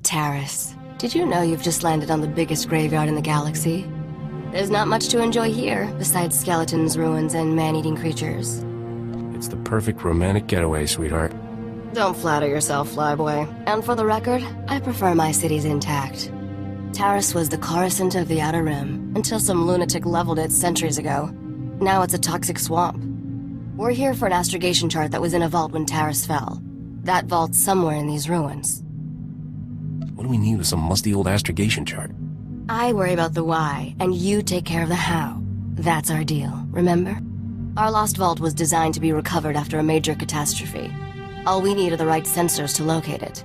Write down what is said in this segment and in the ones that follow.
Taris. Did you know you've just landed on the biggest graveyard in the galaxy? There's not much to enjoy here, besides skeletons, ruins, and man-eating creatures. It's the perfect romantic getaway, sweetheart. Don't flatter yourself, flyboy. And for the record, I prefer my cities intact. Taris was the Coruscant of the Outer Rim, until some lunatic leveled it centuries ago. Now it's a toxic swamp. We're here for an astrogation chart that was in a vault when Taris fell. That vault's somewhere in these ruins. What do we need with some musty old astrogation chart? I worry about the why, and you take care of the how. That's our deal, remember? Our lost vault was designed to be recovered after a major catastrophe. All we need are the right sensors to locate it.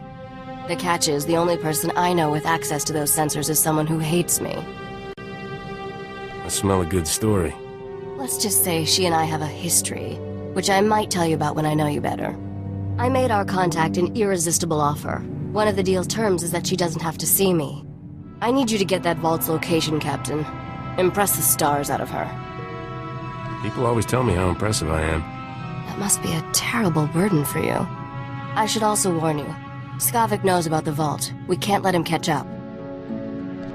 The catch is, the only person I know with access to those sensors is someone who hates me. I smell a good story. Let's just say she and I have a history, which I might tell you about when I know you better. I made our contact an irresistible offer. One of the deal's terms is that she doesn't have to see me. I need you to get that vault's location, Captain. Impress the stars out of her. People always tell me how impressive I am. That must be a terrible burden for you. I should also warn you. Skavik knows about the vault. We can't let him catch up.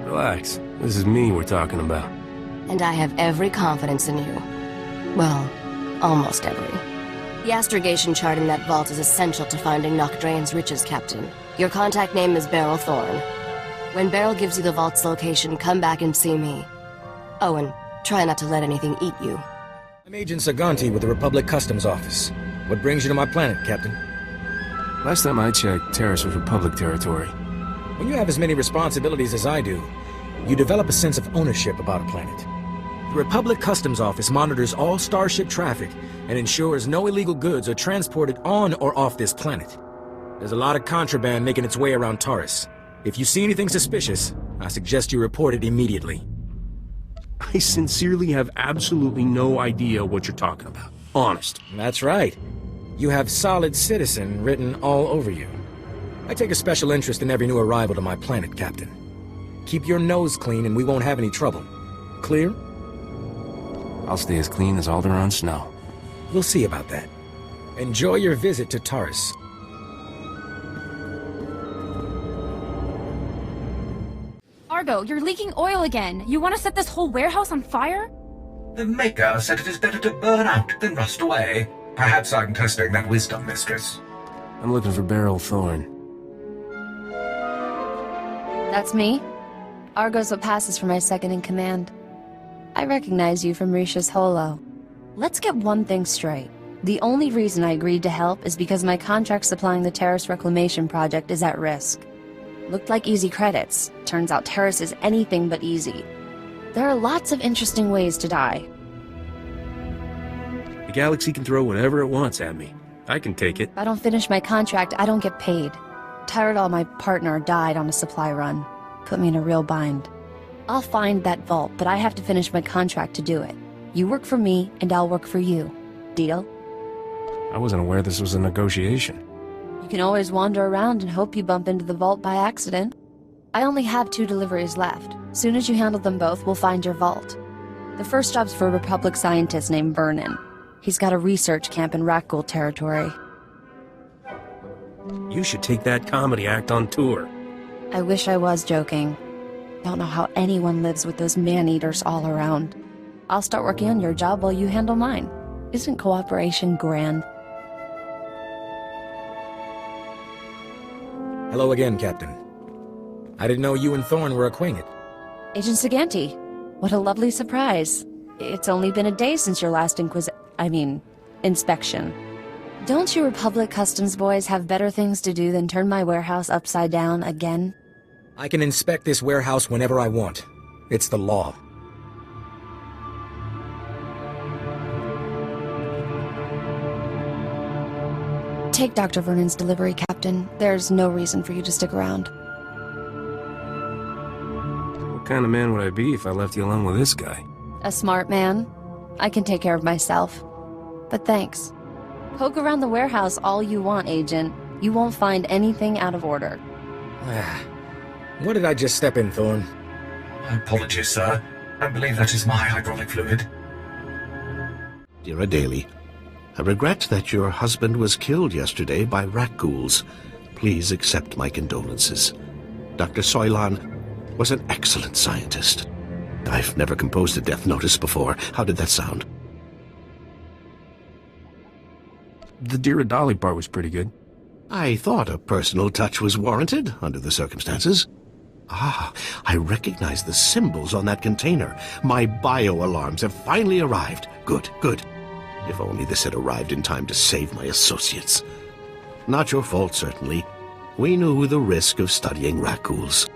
Relax. This is me we're talking about. And I have every confidence in you. Well, almost every. The astrogation chart in that vault is essential to finding Nocdrane's riches, Captain. Your contact name is Beryl Thorne. When Beryl gives you the vault's location, come back and see me. Oh, and try not to let anything eat you. I'm Agent Saganti with the Republic Customs Office. What brings you to my planet, Captain? Last time I checked, Taris was Republic territory. When you have as many responsibilities as I do, you develop a sense of ownership about a planet. The Republic Customs Office monitors all starship traffic and ensures no illegal goods are transported on or off this planet. There's a lot of contraband making its way around Taris. If you see anything suspicious, I suggest you report it immediately. I sincerely have absolutely no idea what you're talking about. Honest. That's right. You have solid citizen written all over you. I take a special interest in every new arrival to my planet, Captain. Keep your nose clean and we won't have any trouble. Clear? I'll stay as clean as Alderaan snow. We'll see about that. Enjoy your visit to Taris. Argo, you're leaking oil again. You want to set this whole warehouse on fire? The Maker said it is better to burn out than rust away. Perhaps I'm testing that wisdom, Mistress. I'm looking for Beryl Thorne. That's me. Argo's what passes for my second-in-command. I recognize you from Risha's holo. Let's get one thing straight. The only reason I agreed to help is because my contract supplying the Taris Reclamation Project is at risk. Looked like easy credits. Turns out Taris is anything but easy. There are lots of interesting ways to die. The galaxy can throw whatever it wants at me. I can take it. If I don't finish my contract, I don't get paid. Tyrell, my partner, died on a supply run. Put me in a real bind. I'll find that vault, but I have to finish my contract to do it. You work for me, and I'll work for you. Deal? I wasn't aware this was a negotiation. You can always wander around and hope you bump into the vault by accident. I only have 2 deliveries left. Soon as you handle them both, we'll find your vault. The first job's for a Republic scientist named Vernon. He's got a research camp in Rakghoul territory. You should take that comedy act on tour. I wish I was joking. Don't know how anyone lives with those man-eaters all around. I'll start working on your job while you handle mine. Isn't cooperation grand? Hello again, Captain. I didn't know you and Thorne were acquainted. Agent Saganti, what a lovely surprise. It's only been a day since your last inspection. Don't you Republic Customs boys have better things to do than turn my warehouse upside down again? I can inspect this warehouse whenever I want. It's the law. Take Dr. Vernon's delivery, Captain. There's no reason for you to stick around. What kind of man would I be if I left you alone with this guy? A smart man. I can take care of myself. But thanks. Poke around the warehouse all you want, Agent. You won't find anything out of order. What did I just step in, Thorne? Apologies, sir. I believe that is my hydraulic fluid. Dear Adeli, I regret that your husband was killed yesterday by rat ghouls. Please accept my condolences. Dr. Soilan was an excellent scientist. I've never composed a death notice before. How did that sound? The Dear Dolly part was pretty good. I thought a personal touch was warranted under the circumstances. Ah, I recognize the symbols on that container. My bio-alarms have finally arrived. Good, good. If only this had arrived in time to save my associates. Not your fault, certainly. We knew the risk of studying raccoons.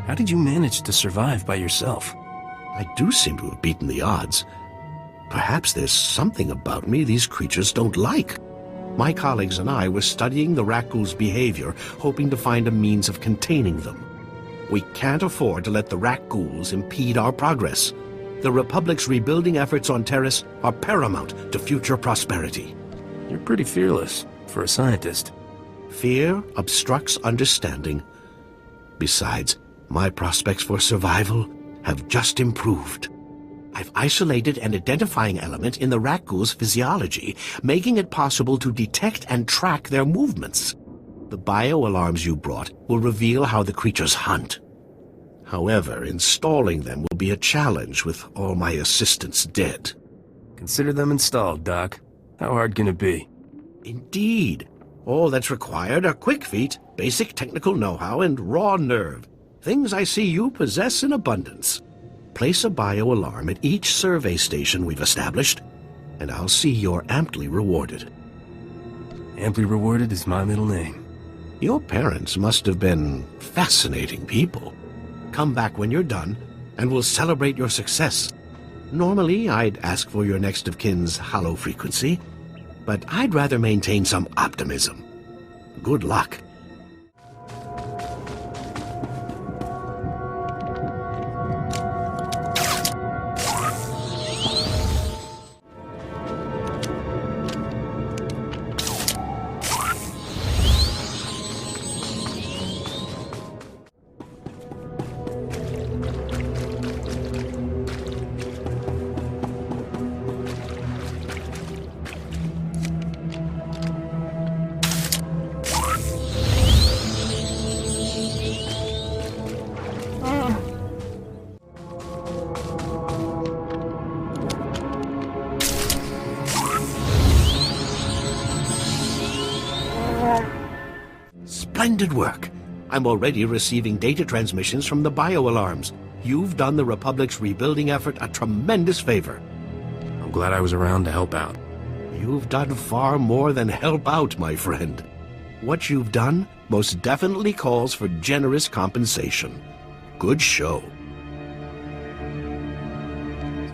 How did you manage to survive by yourself? I do seem to have beaten the odds. Perhaps there's something about me these creatures don't like. My colleagues and I were studying the raccoon's behavior, hoping to find a means of containing them. We can't afford to let the raccoons impede our progress. The Republic's rebuilding efforts on Terrace are paramount to future prosperity. You're pretty fearless for a scientist. Fear obstructs understanding. Besides, my prospects for survival have just improved. I've isolated an identifying element in the raccoon's physiology, making it possible to detect and track their movements. The bio-alarms you brought will reveal how the creatures hunt. However, installing them will be a challenge with all my assistants dead. Consider them installed, Doc. How hard can it be? Indeed. All that's required are quick feet, basic technical know-how, and raw nerve. Things I see you possess in abundance. Place a bio-alarm at each survey station we've established, and I'll see you're amply rewarded. Amply rewarded is my middle name. Your parents must have been fascinating people. Come back when you're done, and we'll celebrate your success. Normally, I'd ask for your next of kin's hollow frequency, but I'd rather maintain some optimism. Good luck. Splendid work. I'm already receiving data transmissions from the bio-alarms. You've done the Republic's rebuilding effort a tremendous favor. I'm glad I was around to help out. You've done far more than help out, my friend. What you've done most definitely calls for generous compensation. Good show.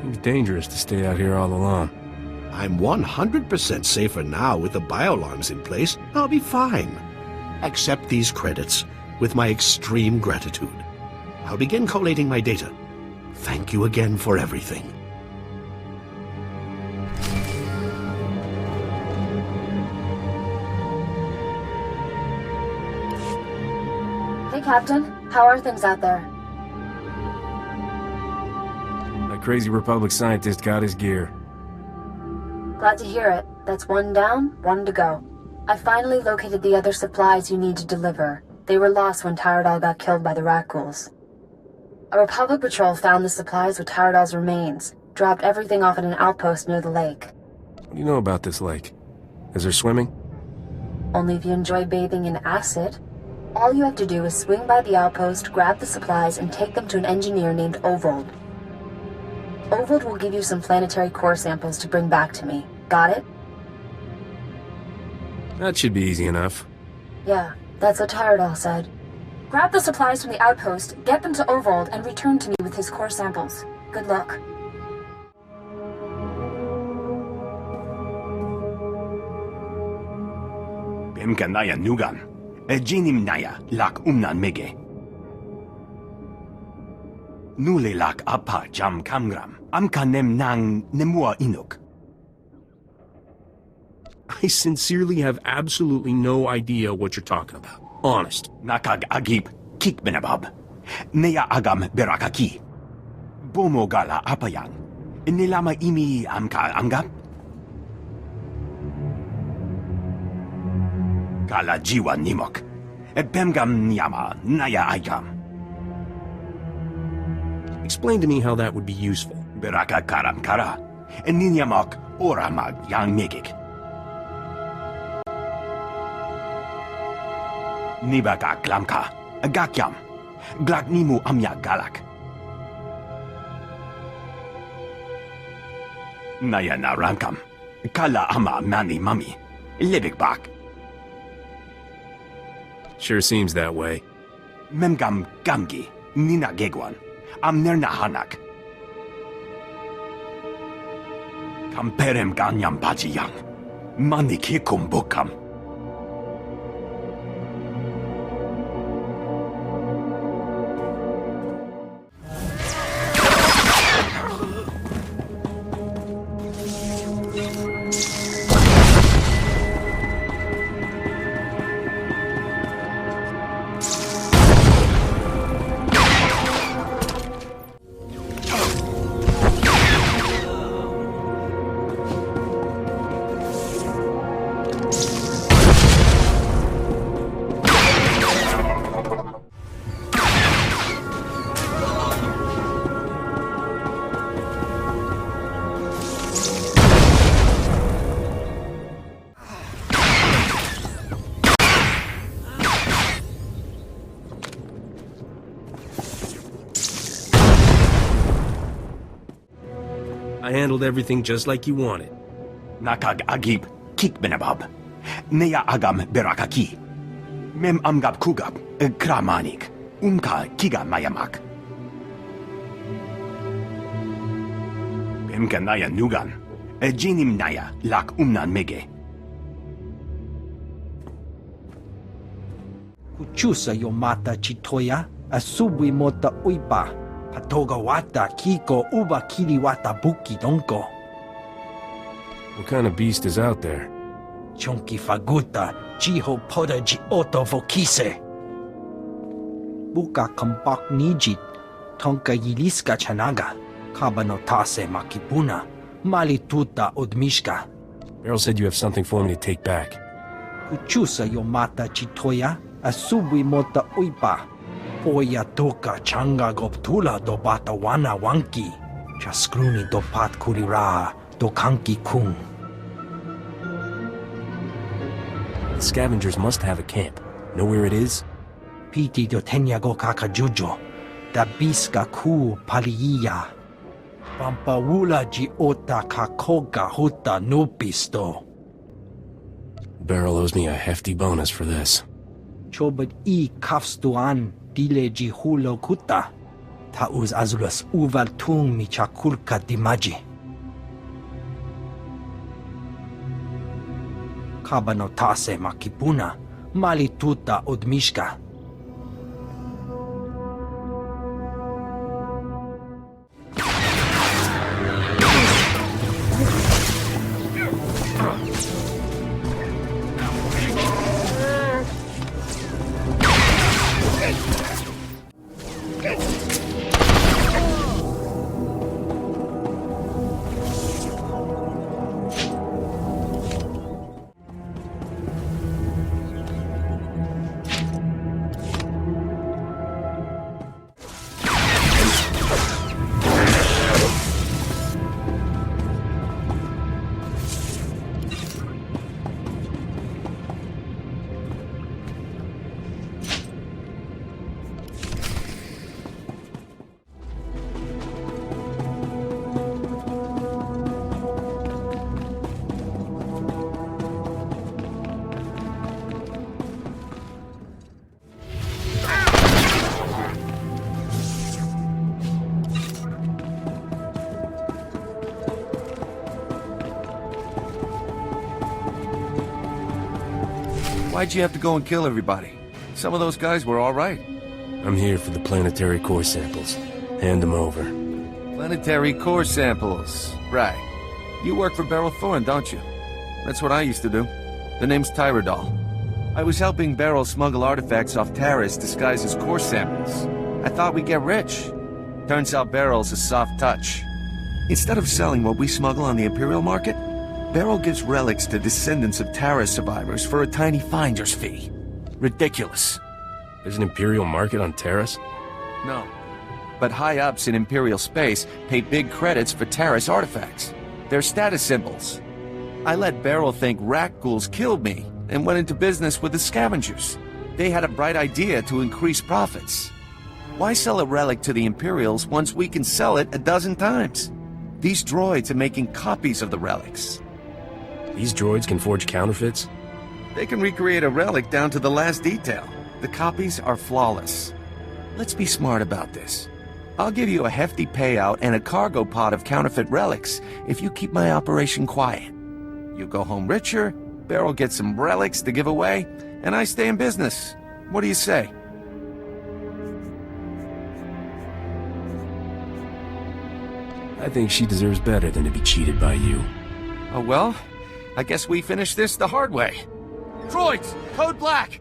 Seems dangerous to stay out here all alone. I'm 100% safer now with the bio-alarms in place. I'll be fine. Accept these credits with my extreme gratitude. I'll begin collating my data. Thank you again for everything. Hey, Captain. How are things out there? That crazy Republic scientist got his gear. Glad to hear it. That's one down, one to go. I finally located the other supplies you need to deliver. They were lost when Tyradol got killed by the Rat-ghouls. A Republic patrol found the supplies with Tyradol's remains, dropped everything off at an outpost near the lake. What do you know about this lake? Is there swimming? Only if you enjoy bathing in acid. All you have to do is swing by the outpost, grab the supplies, and take them to an engineer named Ovold. Ovold will give you some planetary core samples to bring back to me. Got it? That should be easy enough. Yeah, that's what Tyradol said. Grab the supplies from the outpost, get them to Ovold, and return to me with his core samples. Good luck. Bimkanaya nugan. Ejinim naya lak umnan mege. Nule lak apa jam kamgram. Amkanem nang nemua inuk. I sincerely have absolutely no idea what you're talking about. Honest. Nakag agip kik benabab. Neya agam berakaki. Bomo gala apayang. Nilama imi amka anggap? Kala jiwa nimok. Bemgam nyama naya aigam. Explain to me how that would be useful. Beraka karam kara. Ninyamak oramag yang megik. Nibaka klamka. Agakyam. Glaknimu amya galak. Naya na rankam. Kala ama mani mami. Libik bak. Sure seems that way. Memgam gamgi. Nina gegwan. Amnerna hanak. Kamperem ganyam bajiyang. Manikikum bukam. I handled everything just like you wanted. Nakag agib kikbenabab. Neya agam berakaki. Mem amgab kugab kramanik. Kiga mayamak. Bemka naya nugan. Jinim naya lak mege. Kuchusa yomata chitoya asubwi mota uipa. Patoga wata kiko uba kiri wata buki donko. What kind of beast is out there? Chonki faguta chiho poda ji oto vokise. Buka kampak nijit tonka yiliska chanaga. Kabanotase makipuna. Malituta odmishka. Beryl said you have something for me to take back. Kuchusa yomata chitoya asubwi mota uipa. Poya toka changa goptula do bata wana wanki. Chaskruni do pat kurira do kanki kung. The scavengers must have a camp. Know where it is? Piti do tenya go kakajujo. Da biska ku paliya. Pampawula ji ota kakoga huta nupisto. Beryl owes me a hefty bonus for this. Chobad I kafstuan dile ji hulo kuta. Tauz azulas uval tung mi chakulka dimaji. Kabanotase makipuna. Malituta odmishka. Why'd you have to go and kill everybody? Some of those guys were all right. I'm here for the planetary core samples. Hand them over. Planetary core samples. Right. You work for Beryl Thorne, don't you? That's what I used to do. The name's Tyrodol. I was helping Beryl smuggle artifacts off Taris disguised as core samples. I thought we'd get rich. Turns out Beryl's a soft touch. Instead of selling what we smuggle on the Imperial market, Beryl gives relics to descendants of Taris survivors for a tiny finder's fee. Ridiculous. There's an Imperial market on Taris? No. But high-ups in Imperial space pay big credits for Taris artifacts. They're status symbols. I let Beryl think rat ghouls killed me and went into business with the scavengers. They had a bright idea to increase profits. Why sell a relic to the Imperials once we can sell it a dozen times? These droids are making copies of the relics. These droids can forge counterfeits? They can recreate a relic down to the last detail. The copies are flawless. Let's be smart about this. I'll give you a hefty payout and a cargo pod of counterfeit relics if you keep my operation quiet. You go home richer, Beryl gets some relics to give away, and I stay in business. What do you say? I think she deserves better than to be cheated by you. Oh well, I guess we finish this the hard way. Droids, code black!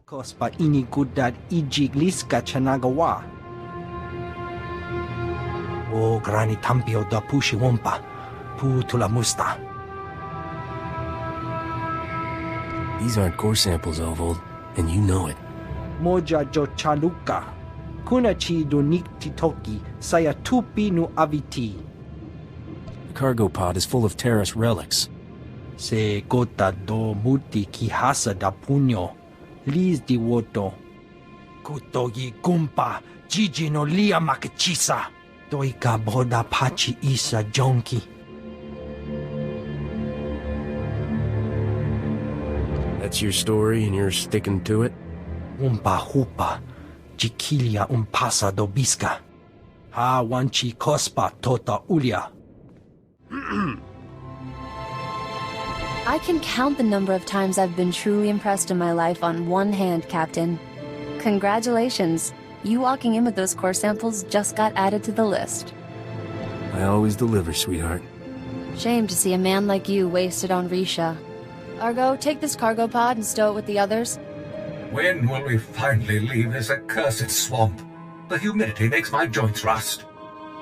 Kospa ini kudat ijigliska chanagawa. O grani tampio da pushi wompa, putula musta. These aren't core samples, Ovold, and you know it. Moja jo chaluka. Kunachi do niktitoki saya tupi nu aviti. The cargo pod is full of Taris relics. Se gota do muti kihasa da puño. Liz di woto. Kutogi gumpa, Gigi no lia makachisa. Doika boda pachi isa jonki. That's your story and you're sticking to it? Umpa hupa, Jikilia umpasa do biska. Ha wanchi kospa tota ulia. I can count the number of times I've been truly impressed in my life on one hand, Captain. Congratulations. You walking in with those core samples just got added to the list. I always deliver, sweetheart. Shame to see a man like you wasted on Risha. Argo, take this cargo pod and stow it with the others. When will we finally leave this accursed swamp? The humidity makes my joints rust.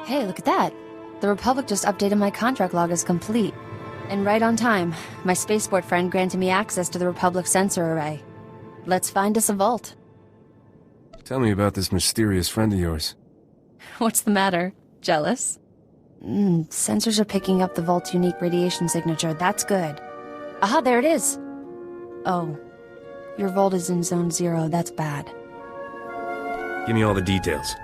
Hey, look at that. The Republic just updated my contract log as complete. And right on time, my spaceport friend granted me access to the Republic sensor array. Let's find us a vault. Tell me about this mysterious friend of yours. What's the matter? Jealous? Sensors are picking up the vault's unique radiation signature. That's good. Aha, there it is! Oh. Your vault is in Zone 0. That's bad. Give me all the details.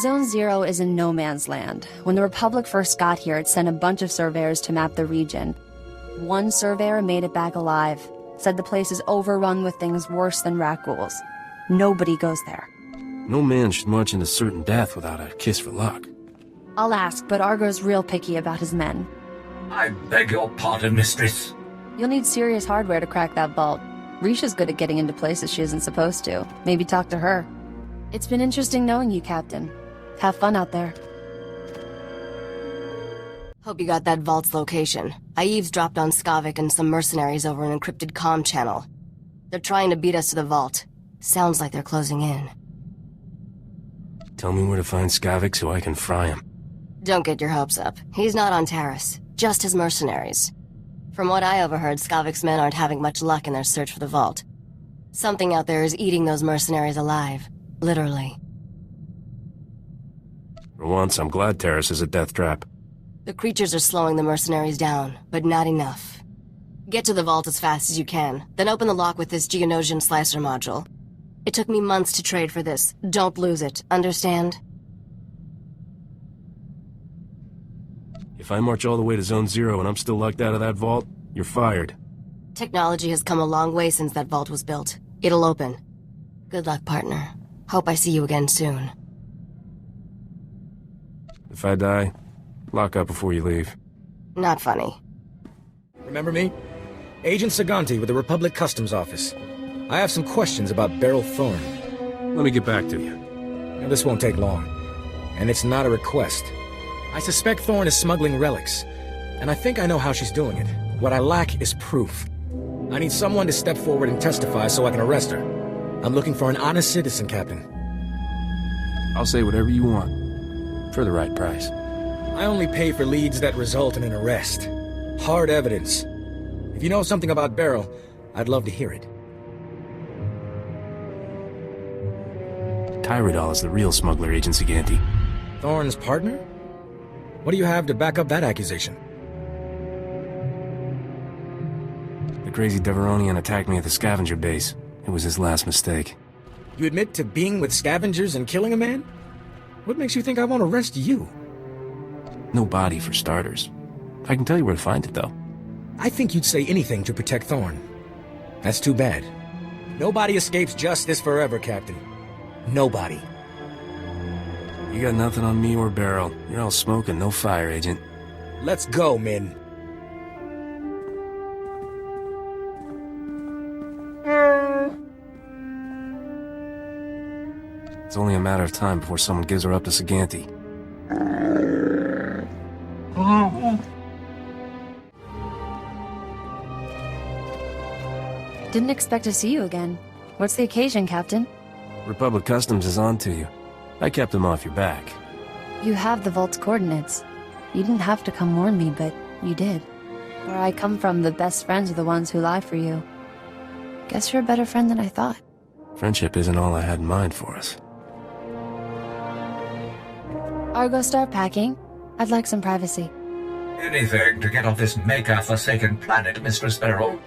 Zone 0 is in no man's land. When the Republic first got here, it sent a bunch of surveyors to map the region. One surveyor made it back alive. Said the place is overrun with things worse than rat ghouls. Nobody goes there. No man should march into certain death without a kiss for luck. I'll ask, but Argo's real picky about his men. I beg your pardon, mistress. You'll need serious hardware to crack that vault. Risha's good at getting into places she isn't supposed to. Maybe talk to her. It's been interesting knowing you, Captain. Have fun out there. Hope you got that vault's location. I eavesdropped on Skavik and some mercenaries over an encrypted comm channel. They're trying to beat us to the vault. Sounds like they're closing in. Tell me where to find Skavik so I can fry him. Don't get your hopes up. He's not on Taris. Just his mercenaries. From what I overheard, Skavik's men aren't having much luck in their search for the vault. Something out there is eating those mercenaries alive. Literally. For once, I'm glad Taris is a death trap. The creatures are slowing the mercenaries down, but not enough. Get to the vault as fast as you can, then open the lock with this Geonosian slicer module. It took me months to trade for this. Don't lose it, understand? If I march all the way to Zone 0 and I'm still locked out of that vault, you're fired. Technology has come a long way since that vault was built. It'll open. Good luck, partner. Hope I see you again soon. If I die, lock up before you leave. Not funny. Remember me? Agent Saganti with the Republic Customs Office. I have some questions about Beryl Thorne. Let me get back to you. Now, this won't take long. And it's not a request. I suspect Thorne is smuggling relics. And I think I know how she's doing it. What I lack is proof. I need someone to step forward and testify so I can arrest her. I'm looking for an honest citizen, Captain. I'll say whatever you want. For the right price. I only pay for leads that result in an arrest. Hard evidence. If you know something about Beryl, I'd love to hear it. Tyrodol is the real smuggler, Agent Saganti. Thorne's partner? What do you have to back up that accusation? The crazy Deveronian attacked me at the scavenger base. It was his last mistake. You admit to being with scavengers and killing a man? What makes you think I won't arrest you? No body, for starters. I can tell you where to find it, though. I think you'd say anything to protect Thorne. That's too bad. Nobody escapes justice forever, Captain. Nobody. You got nothing on me or Beryl. You're all smoke and no fire, Agent. Let's go, men. It's only a matter of time before someone gives her up to Saganti. Didn't expect to see you again. What's the occasion, Captain? Republic Customs is on to you. I kept them off your back. You have the vault's coordinates. You didn't have to come warn me, but you did. Where I come from, the best friends are the ones who lie for you. Guess you're a better friend than I thought. Friendship isn't all I had in mind for us. Argo, start packing. I'd like some privacy. Anything to get off this Maker-forsaken planet, Mistress Beryl.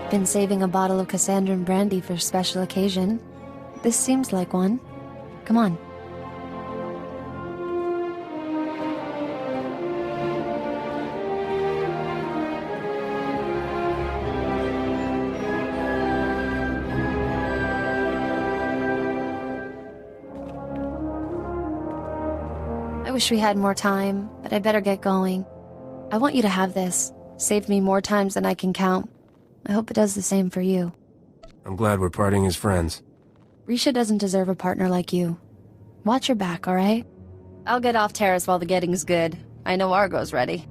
Been saving a bottle of Cassandran brandy for a special occasion. This seems like one. Come on. I wish we had more time, but I better get going. I want you to have this. Saved me more times than I can count. I hope it does the same for you. I'm glad we're parting as friends. Risha doesn't deserve a partner like you. Watch your back, alright? I'll get off Terrace while the getting's good. I know Argo's ready.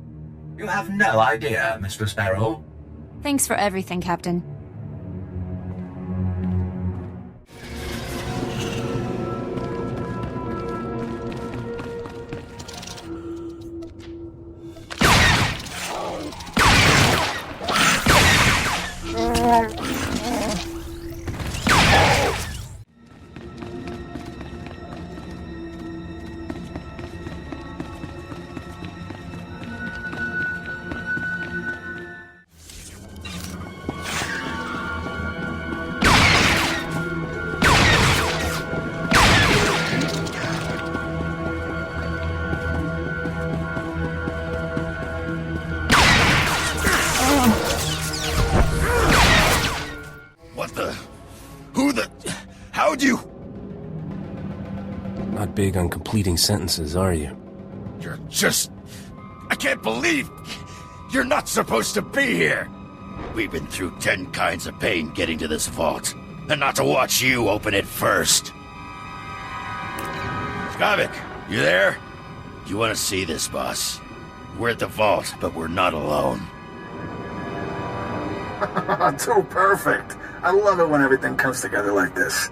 You have no idea, Mistress Beryl. Thanks for everything, Captain. Not big on completing sentences, are you? You're just... I can't believe... You're not supposed to be here! We've been through 10 kinds of pain getting to this vault, and not to watch you open it first. Skavik, you there? You want to see this, boss? We're at the vault, but we're not alone. Too perfect. I love it when everything comes together like this.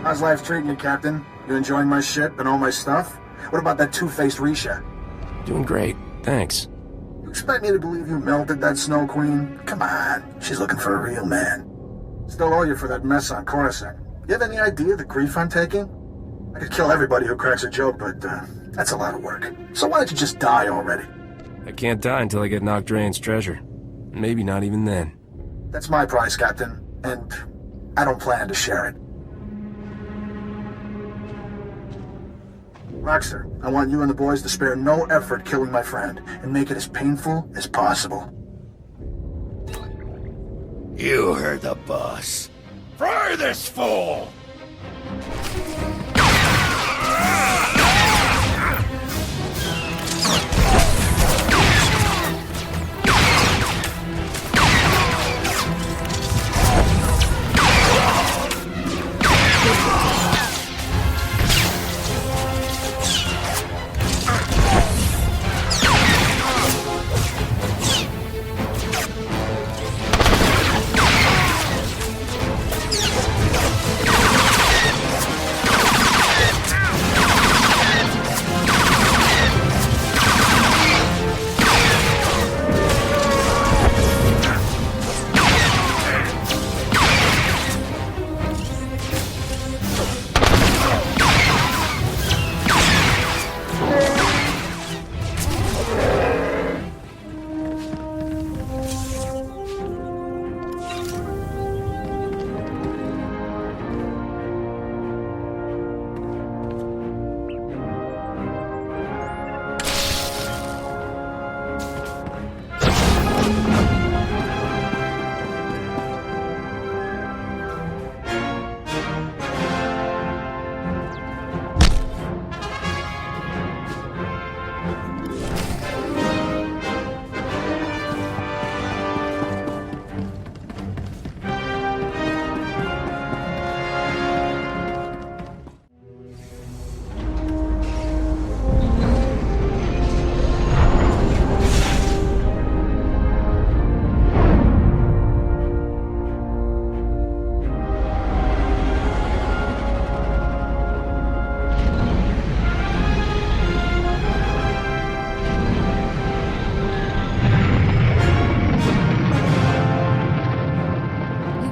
How's life treating you, Captain? You enjoying my ship and all my stuff? What about that two-faced Risha? Doing great, thanks. You expect me to believe you melted that Snow Queen? Come on, she's looking for a real man. Still owe you for that mess on Coruscant. You have any idea the grief I'm taking? I could kill everybody who cracks a joke, but that's a lot of work. So why don't you just die already? I can't die until I get Nocdrane's treasure. Maybe not even then. That's my prize, Captain, and I don't plan to share it. Roxer, I want you and the boys to spare no effort killing my friend, and make it as painful as possible. You heard the boss. Fry this fool!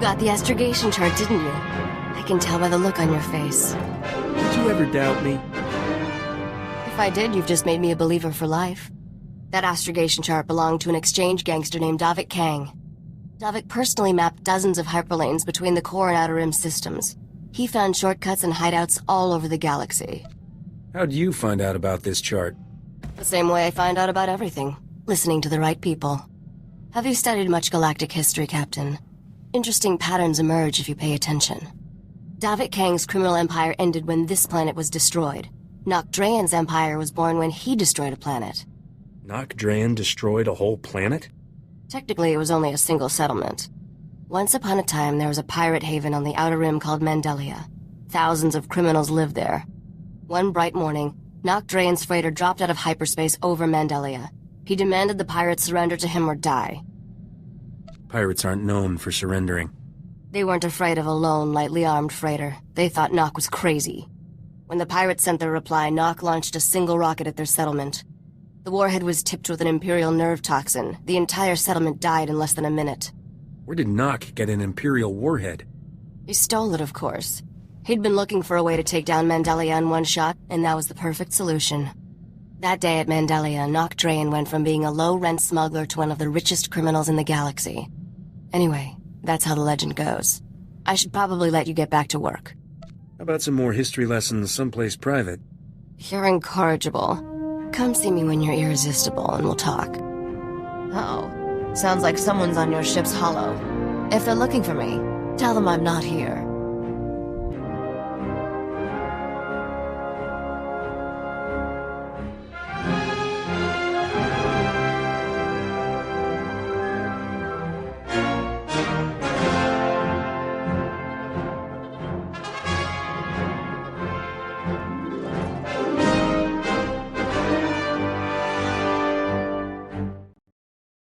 Got the astrogation chart, didn't you? I can tell by the look on your face. Did you ever doubt me? If I did, you've just made me a believer for life. That astrogation chart belonged to an exchange gangster named Davik Kang. Davik personally mapped dozens of hyperlanes between the core and outer rim systems. He found shortcuts and hideouts all over the galaxy. How'd you find out about this chart? The same way I find out about everything. Listening to the right people. Have you studied much galactic history, Captain? Interesting patterns emerge if you pay attention. Davik Kang's criminal empire ended when this planet was destroyed. Nokdrayan's empire was born when he destroyed a planet. Nokdrayan destroyed a whole planet? Technically, it was only a single settlement. Once upon a time, there was a pirate haven on the outer rim called Mandelia. Thousands of criminals lived there. One bright morning, Nokdrayan's freighter dropped out of hyperspace over Mandelia. He demanded the pirates surrender to him or die. Pirates aren't known for surrendering. They weren't afraid of a lone, lightly armed freighter. They thought Nock was crazy. When the pirates sent their reply, Nock launched a single rocket at their settlement. The warhead was tipped with an Imperial nerve toxin. The entire settlement died in less than a minute. Where did Nock get an Imperial warhead? He stole it, of course. He'd been looking for a way to take down Mandelia in one shot, and that was the perfect solution. That day at Mandelia, Nokdrayan went from being a low-rent smuggler to one of the richest criminals in the galaxy. Anyway, that's how the legend goes. I should probably let you get back to work. How about some more history lessons someplace private? You're incorrigible. Come see me when you're irresistible and we'll talk. Uh-oh. Sounds like someone's on your ship's holo. If they're looking for me, tell them I'm not here.